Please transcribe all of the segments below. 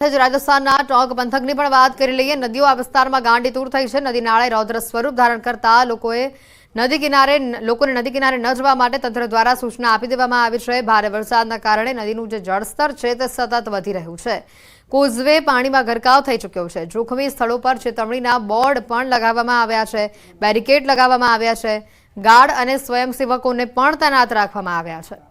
રાજસ્થાનના ટોંક પંથકની પણ વાત કરી લઈએ। નદીઓ આ વિસ્તારમાં ગાંડીતૂર થઈ છે। નદી નાળાએ રૌદ્ર સ્વરૂપ ધારણ કરતા લોકોને નદી કિનારે ન જવા માટે તંત્ર દ્વારા સૂચના આપી દેવામાં આવી છે। ભારે વરસાદના કારણે નદીનું જે જળસ્તર છે તે સતત વધી રહ્યું છે। કોઝવે પાણીમાં ગરકાવ થઈ ચૂક્યો છે। જોખમી સ્થળો પર ચેતવણીના બોર્ડ પણ લગાવવામાં આવ્યા છે। બેરિકેડ લગાવવામાં આવ્યા છે। ગાર્ડ અને સ્વયંસેવકોને પણ તૈનાત રાખવામાં આવ્યા છે।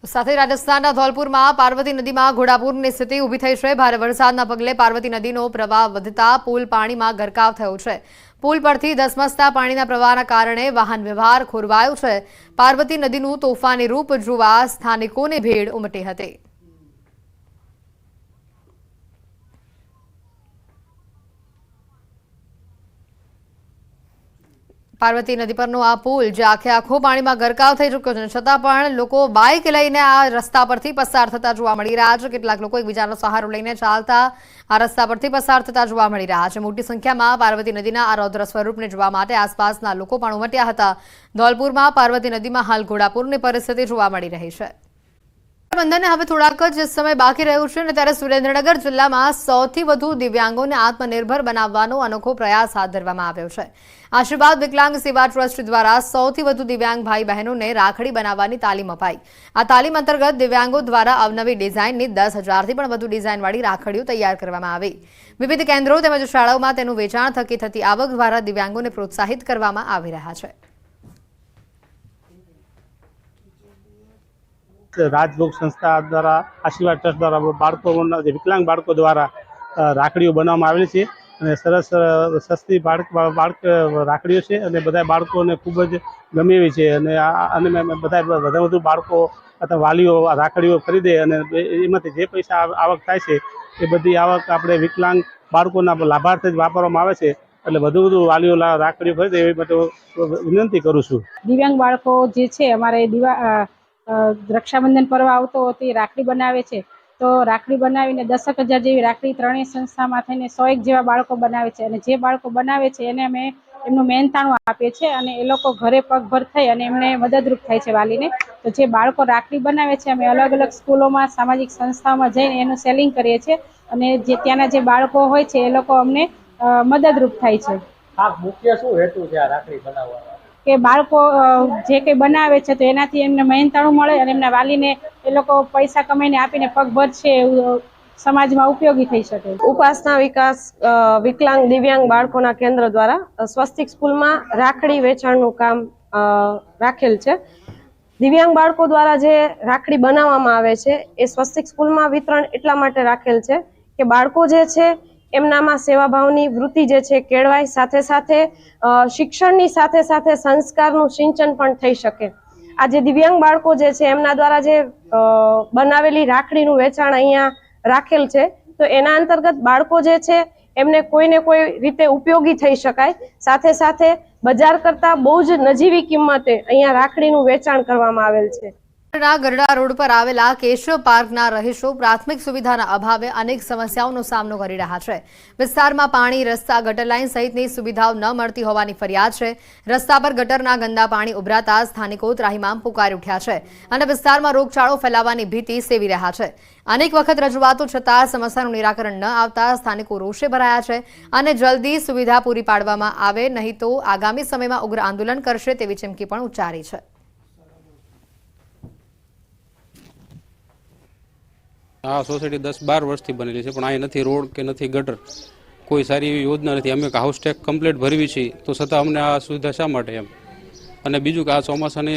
સાથે રાજસ્થાનના ધौलपुરમાં पार्वती नदीમાં ઘોડાપૂરની સ્થિતિ ઊભી થઈ છે। ભારે વરસાદના પગલે पार्वती નદીનો પ્રવાહ વધતા પુલ પાણીમાં ગરકાવ થયો છે। પુલ પરથી ધસમસતા પાણીના પ્રવાહના કારણે વાહન વ્યવહાર ખોરવાયો છે। पार्वती નદીનું તોફાની રૂપ જોવા સ્થાનિકોની ભીડ ઉમટી હતી। पार्वती नदी परनो आ पुल जे आखे आखो पाणीमां गरकाव थई चूक्यो छे, छतां पण लोको बाइक लईने आ रस्ता परथी पसार थता जोवा मळी रह्या छे। केटलाक लोको एकबीजानो सहारो लईने चालता आ रस्ता परथी पसार थता जोवा मळी रह्या छे। मोटी संख्यामां पार्वती नदीना आ रौद्र स्वरूपने जोवा माटे आसपासना लोको पण उमट्या हता। धौलपुरमां पार्वती नदीमां हाल घोडापूરની परिस्थिति जोवा मळी रही छे। બંધનને હવે થોડાક જ સમય બાકી રહ્યું છે અને ત્યારે સુરેન્દ્રનગર જિલ્લામાં સૌથી વધુ દિવ્યાંગોને આત્મનિર્ભર બનાવવાનો અનોખો પ્રયાસ હાથ ધરવામાં આવ્યો છે। આશીર્વાદ વિકલાંગ સેવા ટ્રસ્ટ દ્વારા સૌથી વધુ દિવ્યાંગ ભાઈ બહેનોને રાખડી બનાવવાની તાલીમ અપાઈ। આ તાલીમ અંતર્ગત દિવ્યાંગો દ્વારા અવનવી ડિઝાઇનની 10,000થી પણ વધુ ડિઝાઇનવાળી રાખડીઓ તૈયાર કરવામાં આવી। વિવિધ કેન્દ્રો તેમજ શાળાઓમાં તેનું વેચાણ થકી થતી આવક દ્વારા દિવ્યાંગોને પ્રોત્સાહિત કરવામાં આવી રહ્યા છે। राजभोग संस्था द्वारा आशीर्वाद ट्रस्ट द्वारा बाळकोना विकलांग बाळको द्वारा राखड़ीओ बनाववामां आवेली छे अने सरस सस्ती बाळक राखड़ीओ छे अने बधा बाळकोने खूब ज गमे एवी छे अने बधा वधु बाळको अथवा वालीओ राखड़ीओ खरीदे अने एमांथी जे पैसा आवक थाय छे ए बधी आवक आपणे विकलांग बाळकोना लाभार्थे ज वापरवामां आवे छे। એટલે વધુ વાલીઓ રાખડીઓ ખરીદે એવી માટે વિનંતી કરું છું। દિવ્યાંગ બાળકો જે છે અમારે રક્ષાબંધન પર્વ આવતો હોતી રાખડી બનાવે છે, તો રાખડી બનાવીને 10,000 જેવી રાખડી ત્રણેય સંસ્થામાં થઈને 101 જેવા બાળકો બનાવે છે અને જે બાળકો બનાવે છે એને અમે એમનું મહેનતાણું આપીએ છીએ અને એ લોકો ઘરે પગભર થઈ અને એમને મદદરૂપ થાય છે વાલીને। તો જે બાળકો રાખડી બનાવે છે અમે અલગ અલગ સ્કૂલોમાં સામાજિક સંસ્થાઓમાં જઈને એનું સેલિંગ કરીએ છીએ અને જે ત્યાંના જે બાળકો હોય છે એ લોકો અમને મદદરૂપ થાય છે। આ મુખ્ય શું હેતુ છે આ રાખડી બનાવવાનો? કે બાળકો જે કંઈ બનાવે છે તો એનાથી એમને મહેનતાણું મળે અને એમના વાલીને એ લોકો પૈસા કમાઈને આપીને પગભર છે એવું સમાજમાં ઉપયોગી થઈ શકે। ઉપાસના વિકાસ વિકલાંગ દિવ્યાંગ બાળકોના કેન્દ્ર દ્વારા સ્વસ્તિક સ્કૂલમાં રાખડી વેચાણનું કામ રાખેલ છે। દિવ્યાંગ બાળકો દ્વારા જે રાખડી બનાવવામાં આવે છે એ સ્વસ્તિક સ્કૂલમાં વિતરણ એટલા માટે રાખેલ છે કે બાળકો જે છે એમનામાં સેવાભાવની વૃત્તિ જે છે કેળવાય, સાથે સાથે શિક્ષણની સાથે સાથે સંસ્કારનું સિંચન પણ થઈ શકે। આ જે દિવ્યાંગ બાળકો જે છે એમના દ્વારા જે બનાવેલી રાખડીનું વેચાણ અહીંયા રાખેલ છે તો એના અંતર્ગત બાળકો જે છે એમને કોઈને કોઈ રીતે ઉપયોગી થઈ શકાય, સાથે સાથે બજાર કરતા બહુ જ નજીવી કિંમતે અહીંયા રાખડીનું વેચાણ કરવામાં આવેલ છે। ગરડા રોડ પર આવેલા કેશવ પાર્કના રહીશો પ્રાથમિક સુવિધાના અભાવે અનેક સમસ્યાઓનો સામનો કરી રહ્યા છે। વિસ્તારમાં પાણી, રસ્તા, ગટર લાઇન સહિતની સુવિધાઓ ન મળતી હોવાની ફરિયાદ છે। રસ્તા પર ગટરના ગંદા પાણી ઉભરાતા સ્થાનિકો ત્રાહિમામ પુકારી ઉઠ્યા છે અને વિસ્તારમાં રોગચાળો ફેલાવાની ભીતિ સેવી રહ્યા છે। અનેક વખત રજૂઆતો છતાં સમસ્યાનું નિરાકરણ ન આવતા સ્થાનિકો રોષે ભરાયા છે અને જલ્દી સુવિધા પૂરી પાડવામાં આવે નહીં તો આગામી સમયમાં ઉગ્ર આંદોલન કરશે તેવી ચીમકી પણ ઉચ્ચારી છે। आ सोसायटी 10-12 वर्षथी बनेली है, पण आ नहीं रोड के नहीं गटर, कोई सारी एवी योजना नहीं। अमे हाउस टेक्स कम्प्लीट भरवी छे तो छतां अमने आ सुविधा शा माटे एम। अने बीजुं के आ ચોમાસાની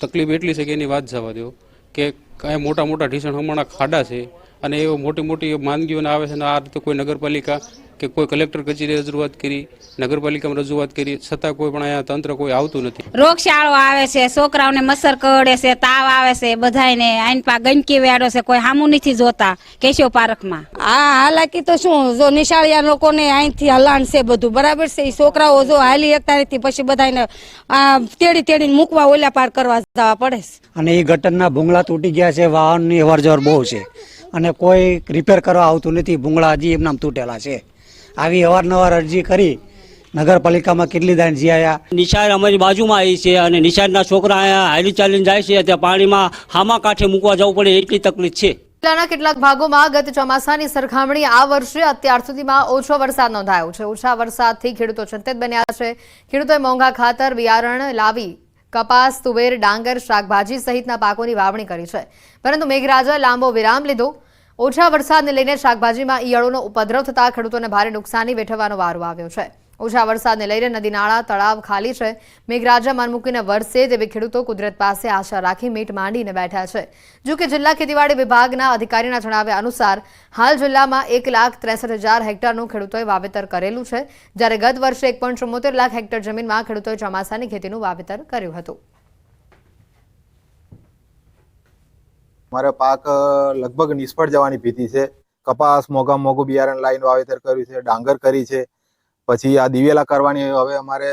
तकलीफ एटली छे के एनी वात जवा दो के मोटा मोटा ढीसण हमारा खाडा है અને એવો મોટી મોટી માંદગીઓને આવે છે અને આ રીતે કોઈ નગરપાલિકા કે કોઈ કલેક્ટર કચેરીએ રજૂઆત કરી, નગરપાલિકામાં રજૂઆત કરી, છતાં કોઈ પણ અહીંયા તંત્ર કોઈ આવતું નથી। રોગચાળો આવે છે, છોકરાઓને મચ્છર કરડે છે, તાવ આવે છે, બધાયને આઈન પા ગંદકી વેડો છે, કોઈ સામું નથી જોતા કેશવ પાર્કમાં। આ હાલાકી તો શું, જો નિશાળિયા લોકોને અહીંથી હલાણ છે બધું બરાબર છે, એ છોકરાઓ જો હાલી એકતા નથી પછી બધાને તેડી તેડીને મૂકવા ઓલા પાર કરવા જવા પડે છે। અને એ ગટરના ભૂંગળા તૂટી ગયા છે, વાહનની અવરજવર બહુ છે અને કોઈ રિપેર કરવા આવતું નથી। ભૂંગળા હજી એમનામ તૂટેલા છે। આવી અવારનવાર અરજી કરી નગરપાલિકામાં કેટલી દાન જીયા. નિશાળ અમારી બાજુમાં આવી છે અને નિશાળના છોકરા અહીંયા હાલી ચાલીને જાય છે ત્યાં પાણીમાં હામા કાંઠે મૂકવા જવું પડે એટલી તકલીફ છે. જિલ્લાના કેટલાક ભાગોમાં ગત ચોમાસાની સરખામણી આ વર્ષે અત્યાર સુધીમાં ઓછો વરસાદ નોંધાયો છે. ઓછા વરસાદથી ખેડૂતો ચિંતિત બન્યા છે. ખેડૂતોએ મોંઘા ખાતર બિયારણ લાવી કપાસ, તુવેર, ડાંગર, શાકભાજી સહિતના પાકોની વાવણી કરી છે. પરંતુ મેઘરાજાએ લાંબો વિરામ લીધો. ઓછા વરસાદને લઈને શાકભાજીમાં ઈયળોનો ઉપદ્રવ થતા ખેડૂતોને ભારે નુકસાની વેઠવાનો વારો આવ્યો છે. ઓછા વરસાદને લઈને નદી નાળા તળાવ ખાલી છે. મેઘરાજા મન મૂકીને વરસે તેવી ખેડૂતો કુદરત પાસે આશા રાખી મીટ માંડીને બેઠા છે. જો કે જિલ્લા ખેતીવાડી વિભાગના અધિકારીના જણાવ્યા અનુસાર હાલ જિલ્લામાં 1,63,000 હેક્ટરનું ખેડૂતોએ વાવેતર કરેલું છે, જ્યારે ગત વર્ષે 1.74 લાખ હેક્ટર જમીનમાં ખેડૂતોએ ચોમાસાની ખેતીનું વાવેતર કર્યું હતું. મારે પાક લગભગ નિષ્ફળ જવાની ભીતિ છે. કપાસ મોંઘું બિયારણ લાઈન વાવેતર કર્યું છે, ડાંગર કરી છે, પછી આ દિવેલા કરવાની હવે અમારે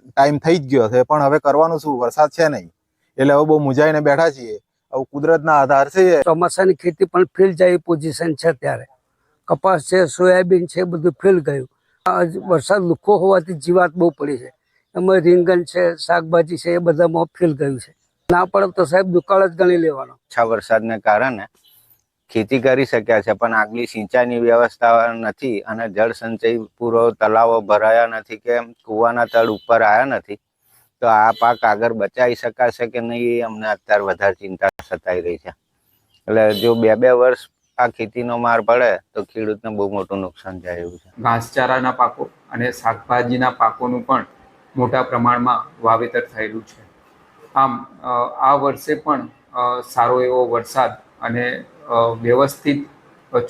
ટાઈમ થઈ જ ગયો છે, પણ હવે કરવાનું શું, વરસાદ છે નહીં, એટલે હવે બહુ મૂંઝાઈને બેઠા છીએ. હવે કુદરતના આધાર છે. ચોમાસાની ખેતી પણ ફેલ જાય પોઝિશન છે. ત્યારે કપાસ છે, સોયાબીન છે, બધું ફેલ ગયું. વરસાદ લુખો હોવાથી જીવાત બહુ પડી છે. એમાં રીંગણ છે, શાકભાજી છે, એ બધામાં ફેલ ગયું છે. ના પડે તો સાહેબ દુકાળ જ ગણી લેવાનો. ઓછા વરસાદને કારણે ખેતી કરી શક્યા છે, પણ આગલી સિંચાઈની વ્યવસ્થા નથી અને જળ સંચય પૂરો તળાવો ભરાયા નથી કે કૂવાના તળ ઉપર આવ્યા નથી. તો આ પાક આગળ બચાવી શકાશે કે નહીં, અમને અત્યારે વધારે ચિંતા સતાઈ રહી છે. એટલે જો 2-2 વર્ષ આ ખેતીનો માર પડે તો ખેડૂતને બહુ મોટું નુકસાન જાય એવું છે. ઘાસચારાના પાકો અને શાકભાજીના પાકોનું પણ મોટા પ્રમાણમાં વાવેતર થયેલું છે. આમ આ વર્ષે પણ સારો એવો વરસાદ અને વ્યવસ્થિત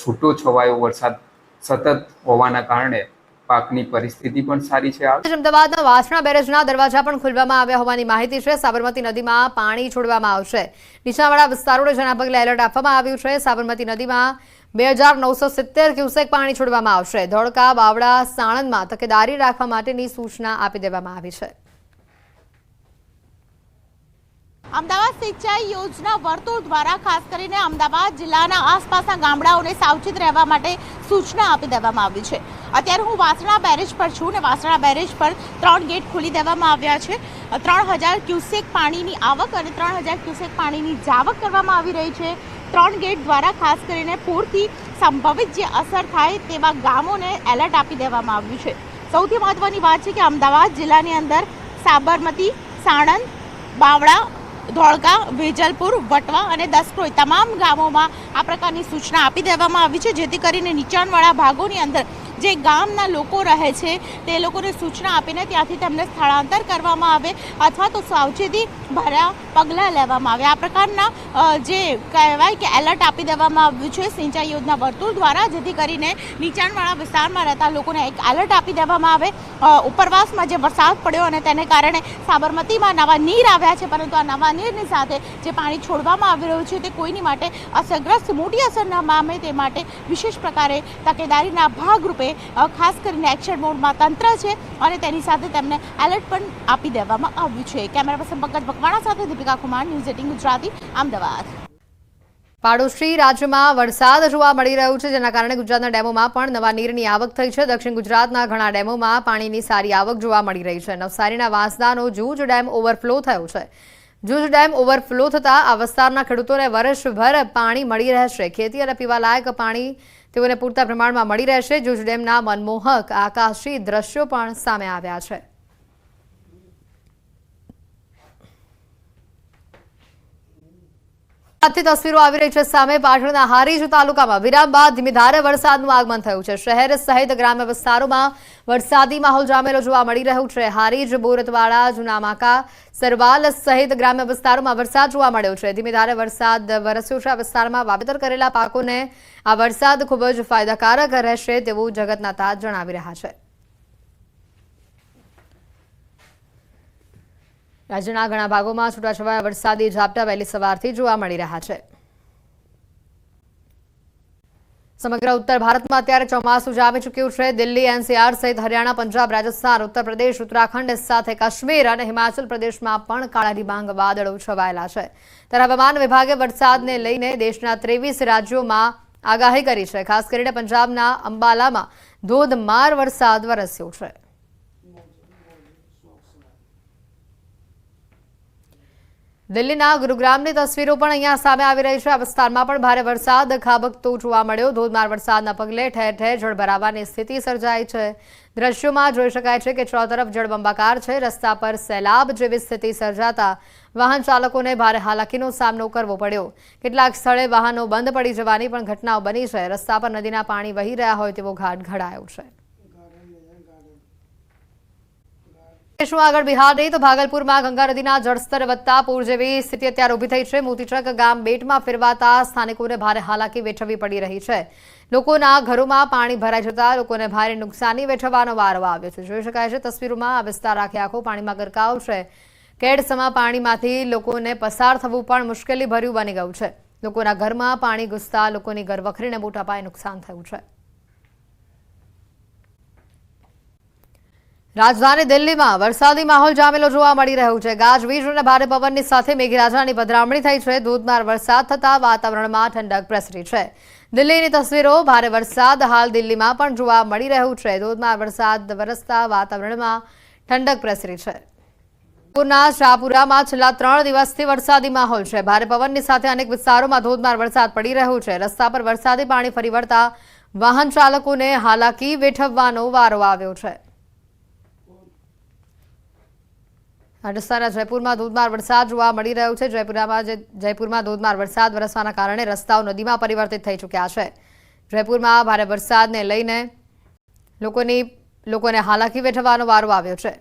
છૂટો છવાયો વરસાદ સતત હોવાના કારણે પાકની પરિસ્થિતિ પણ સારી છે. અમદાવાદના વાસણા બેરેજના દરવાજા પણ ખોલવામાં આવ્યા હોવાની માહિતી છે. સાબરમતી નદીમાં પાણી છોડવામાં આવશે. નીચાણવાળા વિસ્તારોને જેના પગલે એલર્ટ આપવામાં આવ્યું છે. સાબરમતી નદીમાં 2,970 ક્યુસેક પાણી છોડવામાં આવશે. ધોળકા, બાવળા, સાણંદમાં તકેદારી રાખવા માટેની સૂચના આપી દેવામાં આવી છે. અમદાવાદ સિંચાઈ યોજના વર્તુળ દ્વારા ખાસ કરીને અમદાવાદ જિલ્લાના આસપાસના ગામડાઓને સાવચેત રહેવા માટે સૂચના આપી દેવામાં આવી છે. અત્યારે હું વાસણા બેરેજ પર છું અને વાસણા બેરેજ પર 3 ગેટ ખોલી દેવામાં આવ્યા છે. 3,000 ક્યુસેક પાણીની આવક અને 3,000 ક્યુસેક પાણીની જાવક કરવામાં આવી રહી છે. 3 ગેટ દ્વારા ખાસ કરીને પૂરથી સંભવિત જે અસર થાય તેવા ગામોને એલર્ટ આપી દેવામાં આવ્યું છે. સૌથી મહત્વની વાત છે કે અમદાવાદ જિલ્લાની અંદર સાબરમતી, સાણંદ, બાવળા, ધોળકા, વેજલપુર, વટવા અને દસક્રોઈ તમામ ગામોમાં આ પ્રકારની સૂચના આપી દેવામાં આવી છે, જેથી કરીને નીચાણવાળા ભાગોની અંદર જે ગામના લોકો રહે છે તે લોકોને સૂચના આપીને ત્યાંથી તેમને સ્થળાંતર કરવામાં આવે અથવા તો સાવચેતી ભર્યા પગલાં લેવામાં આવે. આ પ્રકારના જે કહેવાય કે એલર્ટ આપી દેવામાં આવ્યું છે સિંચાઈ યોજના વર્તુળ દ્વારા, જેથી કરીને નીચાણવાળા વિસ્તારમાં રહેતા લોકોને એક એલર્ટ આપી દેવામાં આવે. ઉપરવાસમાં જે વરસાદ પડ્યો અને તેને કારણે સાબરમતીમાં નવા નીર આવ્યા છે, પરંતુ આ નવા નીરની સાથે જે પાણી છોડવામાં આવી રહ્યું છે તે કોઈની માટે અસરગ્રસ્ત મોટી અસર ન પામે તે માટે વિશેષ પ્રકારે તકેદારીના ભાગરૂપે ખાસ કરીને એક્શન મોડમાં તંત્ર છે અને તેની સાથે તેમને એલર્ટ પણ આપી દેવામાં આવ્યું છે. કેમેરા પર્સન પંકજ બકવાણા સાથે દીપિકા કુમાર, ન્યૂઝ 18 ગુજરાતી, અમદાવાદ. પાડોશી રાજ્યમાં વરસાદ જોવા મળી રહ્યો છે, જેના કારણે ગુજરાતના ડેમોમાં પણ નવા નીરની આવક થઈ છે. દક્ષિણ ગુજરાતના ઘણા ડેમોમાં પાણીની સારી આવક જોવા મળી રહી છે. નવસારીના વાંસદાનો જૂજ ડેમ ઓવરફ્લો થયો છે. જૂજ ડેમ ઓવરફ્લો થતાં આ વિસ્તારના ખેડૂતોને વર્ષભર પાણી મળી રહેશે. ખેતી અને પીવાલાયક પાણી તેઓને પૂરતા પ્રમાણમાં મળી રહેશે. જૂજ ડેમના મનમોહક આકાશી દ્રશ્યો પણ સામે આવ્યા છે. તસવીરો આવી રહી છે સામે. પાટણના હારીજ તાલુકામાં વિરામ બાદ ધીમી ધારે વરસાદનું આગમન થયું છે. શહેર સહિત ગ્રામ્ય વિસ્તારોમાં વરસાદી માહોલ જામેલો જોવા મળી રહ્યું છે. હારીજ, બોરતવાડા, જુનામાકા, સરવાલ સહિત ગ્રામ્ય વિસ્તારોમાં વરસાદ જોવા મળ્યો છે. ધીમી ધારે વરસાદ વરસ્યો છે. આ વિસ્તારમાં વાવેતર કરેલા પાકોને આ વરસાદ ખૂબ જ ફાયદાકારક રહેશે તેવું જગતના તાજ જણાવી રહ્યા છે. રાજ્યના ઘણા ભાગોમાં છૂટાછવાયા વરસાદી ઝાપટા વહેલી સવારથી જોવા મળી રહ્યા છે. સમગ્ર ઉત્તર ભારતમાં અત્યારે ચોમાસું જામી ચૂક્યું છે. દિલ્હી, એનસીઆર સહિત હરિયાણા, પંજાબ, રાજસ્થાન, ઉત્તર પ્રદેશ, ઉત્તરાખંડ સાથે કાશ્મીર અને હિમાચલ પ્રદેશમાં પણ કાળા ડિબાંગ વાદળો છવાયેલા છે. ત્યારે હવામાન વિભાગે વરસાદને લઈને દેશના 23 રાજ્યોમાં આગાહી કરી છે. ખાસ કરીને પંજાબના અંબાલામાં ધોધમાર વરસાદ વરસ્યો છે. દિલ્હીના ગુરુગ્રામની તસવીરો પણ અહીંયા સામે આવી રહી છે। આ વિસ્તારમાં પણ ભારે વરસાદ ખાબકતો જોવા મળ્યો। ધોધમાર વરસાદના પગલે ઠેર ઠેર જળભરાવાની સ્થિતિ સર્જાઈ છે। દ્રશ્યોમાં જોઈ શકાય છે કે ચારો તરફ જળબંબાકાર છે। રસ્તા પર સૈલાબ જેવી સ્થિતિ સર્જાતા વાહન ચાલકોને ભારે હાલાકીનો સામનો કરવો પડ્યો। કેટલાક સ્થળે વાહનો બંધ પડી જવાની પણ ઘટનાઓ બની છે। રસ્તા પર નદીના પાણી વહી રહ્યા હોય તેવો ઘાટ ઘડાયો છે। શું આગળ બિહારની તો ભાગલપુરમાં ગંગા નદીના જળસ્તર વધતા પૂર જેવી સ્થિતિ અત્યારે ઊભી થઈ છે। મોતીચક ગામ બેટમાં ફેરવાતા સ્થાનિકોને ભારે હાલાકી વેઠવી પડી રહી છે। લોકોના ઘરોમાં પાણી ભરાઈ જતા લોકોને ભારે નુકસાની વેઠવાનો વારો આવ્યો છે। જોઈ શકાય છે તસવીરોમાં આ વિસ્તાર આખે આખો પાણીમાં ગરકાવ છે। કેડસમા પાણીમાંથી લોકોને પસાર થવું પણ મુશ્કેલી ભર્યું બની ગયું છે। લોકોના ઘરમાં પાણી ઘૂસતા લોકોની ઘરવખરીને મોટા પાયે નુકસાન થયું છે। રાજધાની દિલ્હીમાં વરસાદી માહોલ જામેલો જોવા મળી રહ્યો છે। ગાજવીજ અને ભારે પવનની સાથે મેઘરાજાની પધરામણી થઈ છે। ધોધમાર વરસાદ થતા વાતાવરણમાં ઠંડક પ્રસરી છે। દિલ્હીની તસવીરો ભારે વરસાદ હાલ દિલ્હીમાં પણ જોવા મળી રહ્યું છે। ધોધમાર વરસાદ વરસતા વાતાવરણમાં ઠંડક પ્રસરી છે। પૂરના શાહપુરામાં છેલ્લા 3 દિવસથી વરસાદી માહોલ છે। ભારે પવનની સાથે અનેક વિસ્તારોમાં ધોધમાર વરસાદ પડી રહ્યો છે। રસ્તા પર વરસાદી પાણી ફરી વળતા વાહન ચાલકોને હાલાકી વેઠવવાનો વારો આવ્યો છે। રાજસ્થાનના જયપુરમાં ધોધમાર વરસાદ જોવા મળી રહ્યો છે। જયપુરમાં ધોધમાર વરસાદ વરસવાના કારણે રસ્તાઓ નદીમાં પરિવર્તિત થઈ ચૂક્યા છે। જયપુરમાં ભારે વરસાદને લઈને લોકોને હાલાકી વેઠવાનો વારો આવ્યો છે।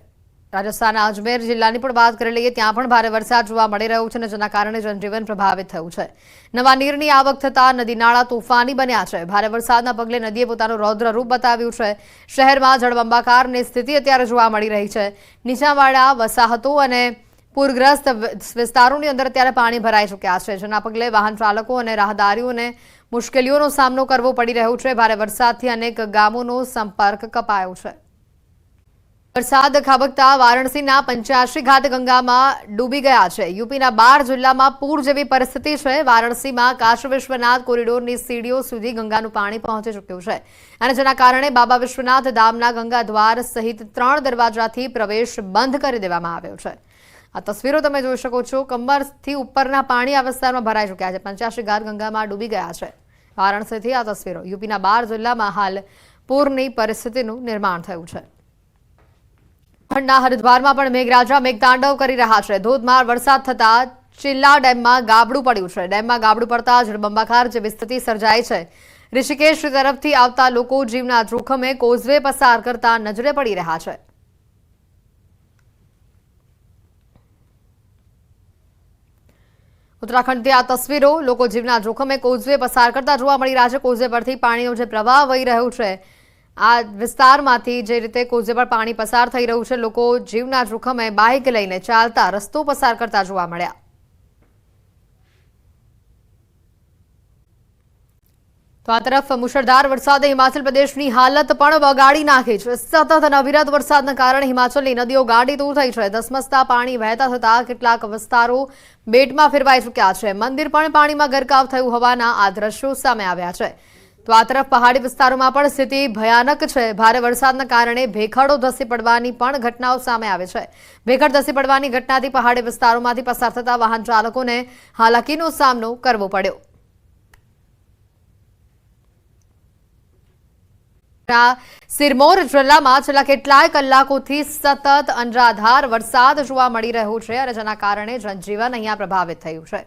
રાજસ્થાનના અજમેર જિલ્લાની પણ વાત કરી લઈએ, ત્યાં પણ ભારે વરસાદ જોવા મળી રહ્યો છે અને જેના કારણે જનજીવન પ્રભાવિત થયું છે। નવા નીરની આવક થતાં નદી નાળા તોફાની બન્યા છે। ભારે વરસાદના પગલે નદીએ પોતાનું રૌદ્ર રૂપ બતાવ્યું છે। શહેરમાં જળબંબાકારની સ્થિતિ અત્યારે જોવા મળી રહી છે। નીચાણવાળા વસાહતો અને પૂરગ્રસ્ત વિસ્તારોની અંદર અત્યારે પાણી ભરાઈ ચૂક્યા છે, જેના પગલે વાહન ચાલકો અને રાહદારીઓને મુશ્કેલીઓનો સામનો કરવો પડી રહ્યો છે। ભારે વરસાદથી અનેક ગામોનો સંપર્ક કપાયો છે। વરસાદ ખાબકતા વારાણસીના 85 ઘાટ ગંગામાં ડૂબી ગયા છે। યુપીના 12 જિલ્લામાં પૂર જેવી પરિસ્થિતિ છે। વારાણસીમાં કાશી વિશ્વનાથ કોરિડોરની સીડીઓ સુધી ગંગાનું પાણી પહોંચી ચૂક્યું છે અને જેના કારણે બાબા વિશ્વનાથ ધામના ગંગા દ્વાર સહિત 3 દરવાજાથી પ્રવેશ બંધ કરી દેવામાં આવ્યો છે। આ તસવીરો તમે જોઈ શકો છો। કમરથી ઉપરના પાણી આ વિસ્તારમાં ભરાઈ ચૂક્યા છે। 85 ઘાટ ગંગામાં ડૂબી ગયા છે। વારાણસીથી આ તસવીરો। યુપીના 12 જિલ્લામાં હાલ પૂરની પરિસ્થિતિનું નિર્માણ થયું છે। ઉત્તરાખંડના હરિદ્વારમાં પણ મેઘરાજા મેઘતાંડવ કરી રહ્યા છે। ધોધમાર વરસાદ થતા ચિલ્લા ડેમમાં ગાબડું પડ્યું છે। ડેમમાં ગાબડું પડતા જળબંબાકાર જેવી સ્થિતિ સર્જાઈ છે। ઋષિકેશ તરફથી આવતા લોકો જીવના જોખમે કોઝવે પસાર કરતા નજરે પડી રહ્યા છે। ઉત્તરાખંડથી આ તસવીરો। લોકો જીવના જોખમે કોઝવે પસાર કરતા જોવા મળી રહ્યા છે। કોઝવે પરથી પાણીનો જે પ્રવાહ વહી રહ્યો છે, આ વિસ્તારમાંથી જે રીતે કોઝવે પર પાણી પસાર થઈ રહ્યું છે, લોકો જીવના જોખમે બાઇક લઈને ચાલતા રસ્તો પસાર કરતા જોવા મળ્યા। તો આ તરફ મુશળધાર વરસાદે હિમાચલ પ્રદેશની હાલત પણ બગાડી નાખી છે। સતત અને અવિરત વરસાદના કારણે હિમાચલની નદીઓ ગાડી તૂર થઈ છે। ધસમસતા પાણી વહેતા થતા કેટલાક વિસ્તારો બેટમાં ફેરવાઈ ચૂક્યા છે। મંદિર પણ પાણીમાં ગરકાવ થયું હોવાના આ દ્રશ્યો સામે આવ્યા છે। તો આ તરફ પહાડી વિસ્તારોમાં પણ સ્થિતિ ભયાનક છે। ભારે વરસાદના કારણે ભેખડો ધસી પડવાની પણ ઘટનાઓ સામે આવે છે। ભેખડ ધસી પડવાની ઘટનાથી પહાડી વિસ્તારોમાંથી પસાર થતા વાહન ચાલકોને હાલાકીનો સામનો કરવો પડ્યો। સિરમૌર જિલ્લામાં છેલ્લા કેટલાય કલાકોથી સતત અનરાધાર વરસાદ જોવા મળી રહ્યો છે અને જેના કારણે જનજીવન અહીંયા પ્રભાવિત થયું છે।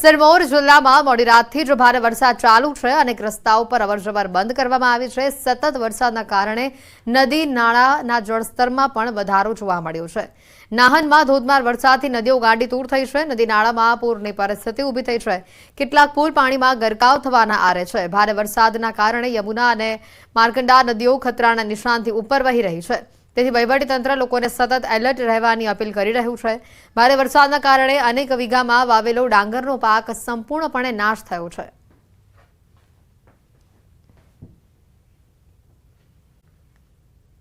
સિરમૌર જિલ્લામાં મોડી રાતથી જ ભારે વરસાદ ચાલુ છે। અનેક રસ્તાઓ પર અવરજવર બંધ કરવામાં આવી છે। સતત વરસાદના કારણે નદી નાળાના જળસ્તરમાં પણ વધારો જોવા મળ્યો છે। નાહનમાં ધોધમાર વરસાદથી નદીઓ ગાંડી તૂર થઈ છે। નદી નાળામાં પૂરની પરિસ્થિતિ ઊભી થઈ છે। કેટલાક પુલ પાણીમાં ગરકાવ થવાના આરે છે। ભારે વરસાદના કારણે યમુના અને માર્કંડા નદીઓ ખતરાના નિશાનથી ઉપર વહી રહી છે। તેથી વહીવટીતંત્ર લોકોને સતત એલર્ટ રહેવાની અપીલ કરી રહ્યું છે। ભારે વરસાદના કારણે અનેક વીઘામાં વાવેલો ડાંગરનો પાક સંપૂર્ણપણે નાશ થયો છે।